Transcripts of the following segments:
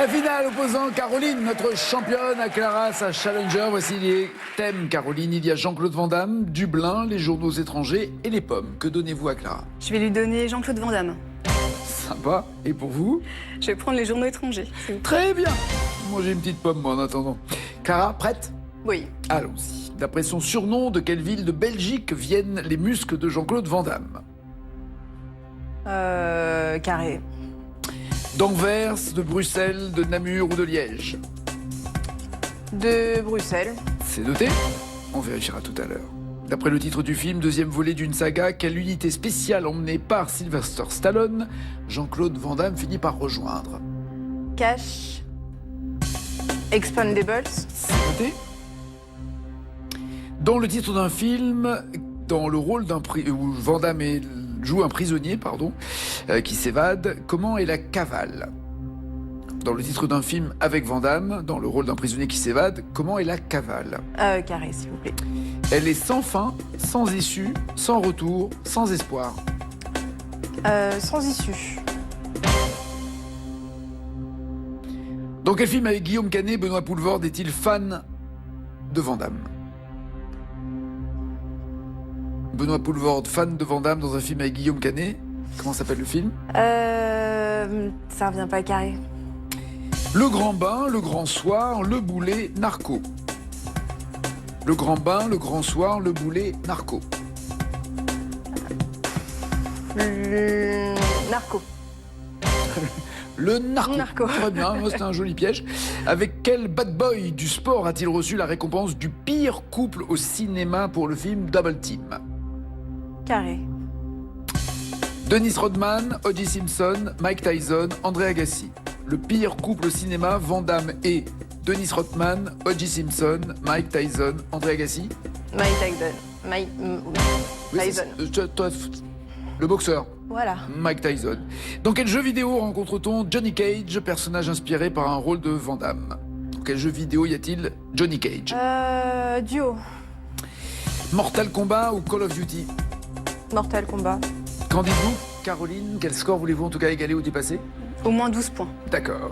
La finale opposant Caroline, notre championne, à Clara, sa challenger. Voici les thèmes, Caroline. Il y a Jean-Claude Van Damme, Dublin, les journaux étrangers et les pommes. Que donnez-vous à Clara? Je vais lui donner Jean-Claude Van Damme. Sympa. Et pour vous? Je vais prendre les journaux étrangers. Très bien. Moi, j'ai une petite pomme, moi, en attendant. Clara, prête? Oui. Allons-y. D'après son surnom, de quelle ville de Belgique viennent les muscles de Jean-Claude Van Damme? Carré. D'Anvers, de Bruxelles, de Namur ou de Liège? De Bruxelles. C'est noté. On vérifiera tout à l'heure. D'après le titre du film, deuxième volet d'une saga, quelle unité spéciale emmenée par Sylvester Stallone, Jean-Claude Van Damme finit par rejoindre? Cash. Expendables. C'est noté. Dans le titre d'un film, dans le rôle où Van Damme joue un prisonnier, qui s'évade, comment est la cavale? Dans le titre d'un film avec Van Damme, dans le rôle d'un prisonnier qui s'évade, comment est la cavale? Carré, s'il vous plaît. Elle est sans fin, sans issue, sans retour, sans espoir. Sans issue. Dans quel film avec Guillaume Canet, Benoît Poelvoorde est-il fan de Van Damme? Benoît Poelvoorde, fan de Van Damme dans un film avec Guillaume Canet. Comment s'appelle le film? Ça revient pas carré. Le grand bain, le grand soir, le boulet, narco. Le grand bain, le grand soir, le boulet, narco. Narco. Le narco. Narco. Très bien, c'était un joli piège. Avec quel bad boy du sport a-t-il reçu la récompense du pire couple au cinéma pour le film Double Team? Carré. Dennis Rodman, O.J. Simpson, Mike Tyson, André Agassi. Le pire couple au cinéma, Van Damme et Dennis Rodman, O.J. Simpson, Mike Tyson, André Agassi. Mike Tyson. Oui, Tyson. Le boxeur. Voilà. Mike Tyson. Dans quel jeu vidéo rencontre-t-on Johnny Cage, personnage inspiré par un rôle de Van Damme? Dans quel jeu vidéo y a-t-il Johnny Cage? Duo. Mortal Kombat ou Call of Duty? Mortal Kombat. Qu'en dites-vous, Caroline? Quel score voulez-vous en tout cas égaler ou dépasser? Au moins 12 points. D'accord.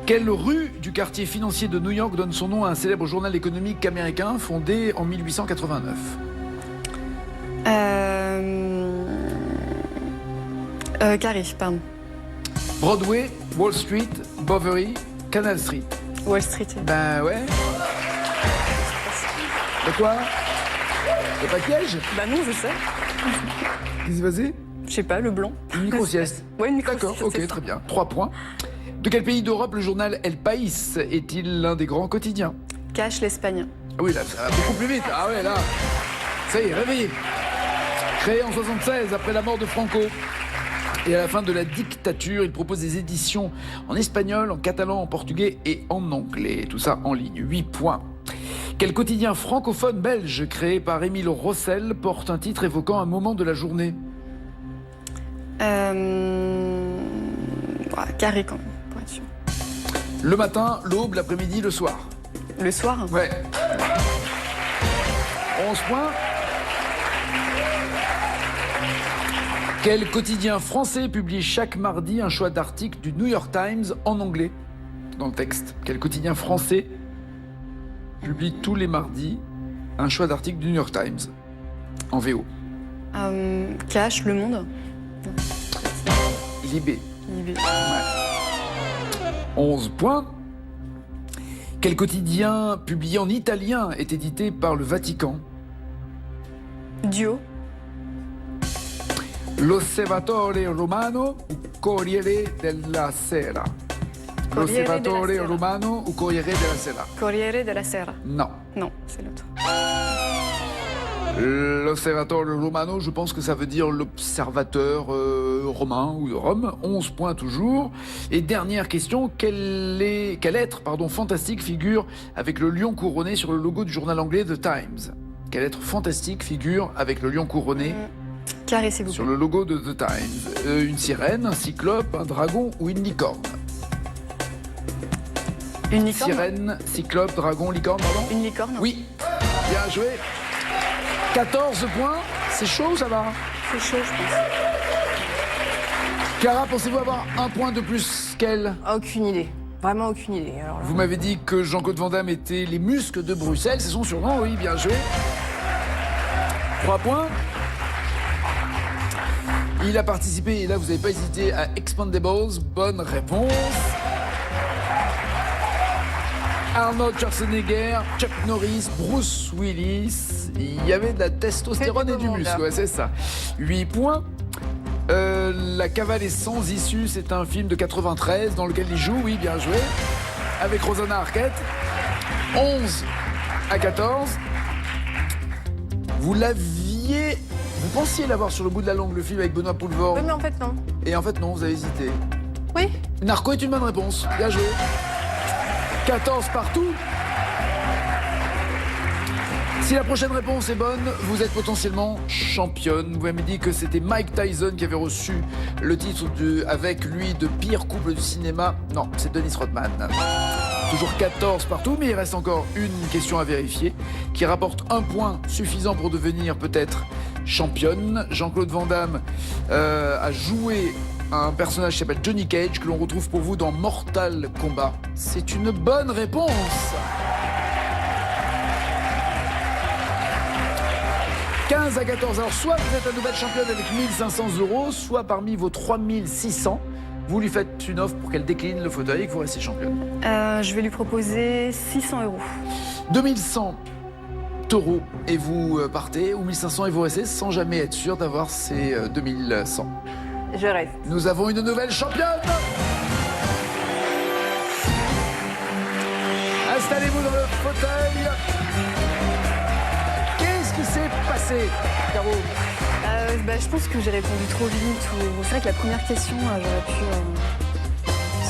Quelle rue du quartier financier de New York donne son nom à un célèbre journal économique américain fondé en 1889? Carré, pardon. Broadway, Wall Street, Bovary, Canal Street. Wall Street. Ben ouais. Et quoi? Y'a pas de piège? Bah non, je sais. Qu'est-ce qui s'est passé? Je sais pas, le blanc. Une micro-sieste. Ouais, une micro-sieste. D'accord, ok, très bien. 3 points. De quel pays d'Europe le journal El País est-il l'un des grands quotidiens? Cash, l'Espagne. Ah oui, là, ça va beaucoup plus vite. Ah ouais, là. Ça y est, réveillé. Créé en 76, après la mort de Franco. Et à la fin de la dictature, il propose des éditions en espagnol, en catalan, en portugais et en anglais. Tout ça en ligne. 8 points. Quel quotidien francophone belge créé par Émile Rossel porte un titre évoquant un moment de la journée? Carré quand même, pour être sûr. Le matin, l'aube, l'après-midi, le soir. Le soir? Ouais. 11 points. Quel quotidien français publie chaque mardi un choix d'articles du New York Times en anglais? Dans le texte. Quel quotidien français publie tous les mardis un choix d'articles du New York Times en VO? Cash, Le Monde. Libé. Libé. Ouais. 11 points. Quel quotidien publié en italien est édité par le Vatican? L'Osservatore Romano ou Corriere della Sera? L'Osservatore Romano ou Corriere della Sera? Corriere della Sera. Non. Non, c'est l'autre. L'Osservatore Romano, je pense que ça veut dire l'observateur romain ou de Rome. 11 points toujours. Et dernière question, quel être fantastique figure avec le lion couronné sur le logo du journal anglais The Times? Quel être fantastique figure avec le lion couronné Carré, s'il vous plaît. sur le logo de The Times? Une sirène, un cyclope, un dragon ou une licorne? Une licorne? Sirène, cyclope, dragon, licorne, pardon? Une licorne? Oui, bien joué. 14 points, c'est chaud ou ça va? C'est chaud, je pense. Cara, pensez-vous avoir un point de plus qu'elle? Aucune idée. Vraiment aucune idée. Alors là. Vous m'avez dit que Jean-Claude Van Damme était les muscles de Bruxelles, c'est son surnom, oui, bien joué. 3 points. Il a participé, et là vous n'avez pas hésité, à Expendables, bonne réponse. Arnold Schwarzenegger, Chuck Norris, Bruce Willis, il y avait de la testostérone et du muscle, ouais, c'est ça. 8 points. La cavale est sans issue, c'est un film de 93 dans lequel il joue, oui, bien joué, avec Rosanna Arquette. 11 à 14. Vous pensiez l'avoir sur le bout de la langue, le film avec Benoît Poelvoort. Oui, mais en fait, non. Et en fait, non, vous avez hésité. Oui. Narco est une bonne réponse, bien joué. 14 partout. Si la prochaine réponse est bonne, vous êtes potentiellement championne. Vous m'avez dit que c'était Mike Tyson qui avait reçu le titre avec lui de pire couple du cinéma. Non, c'est Dennis Rodman. Toujours 14 partout, mais il reste encore une question à vérifier qui rapporte un point suffisant pour devenir peut-être championne. Jean-Claude Van Damme a joué un personnage qui s'appelle Johnny Cage, que l'on retrouve pour vous dans Mortal Kombat. C'est une bonne réponse. « 15 à 14. Alors, soit vous êtes la nouvelle championne avec 1 500 €, soit parmi vos 3 600, vous lui faites une offre pour qu'elle décline le fauteuil et que vous restez championne. Je vais lui proposer 600 €. 2 100 € et vous partez, ou 1 500 et vous restez, sans jamais être sûr d'avoir ces 2 100. Je reste. Nous avons une nouvelle championne. Installez-vous dans le fauteuil. Qu'est-ce qui s'est passé, Caro? Je pense que j'ai répondu trop vite. C'est vrai que la première question, j'aurais pu...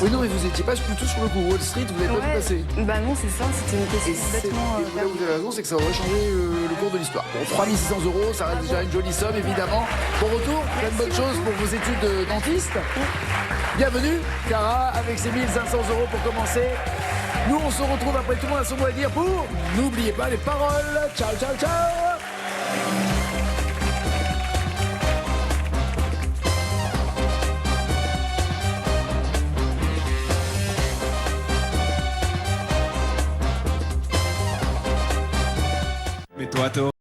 Oui, non, mais vous n'étiez pas du tout sur le coup. Wall Street, vous n'avez pas vu passer. Bah non, c'est ça, c'était une question complètement... Et là où vous avez raison, c'est que ça aurait changé le cours de l'histoire. Bon, 3 600 €, ça reste déjà une jolie somme, évidemment. Bon retour, plein de bonnes choses pour vos études de dentiste. Bienvenue, Cara, avec ses 1 500 € pour commencer. Nous, on se retrouve après, tout le monde a son mot à dire pour... N'oubliez pas les paroles. Ciao, ciao, ciao. Mais toi,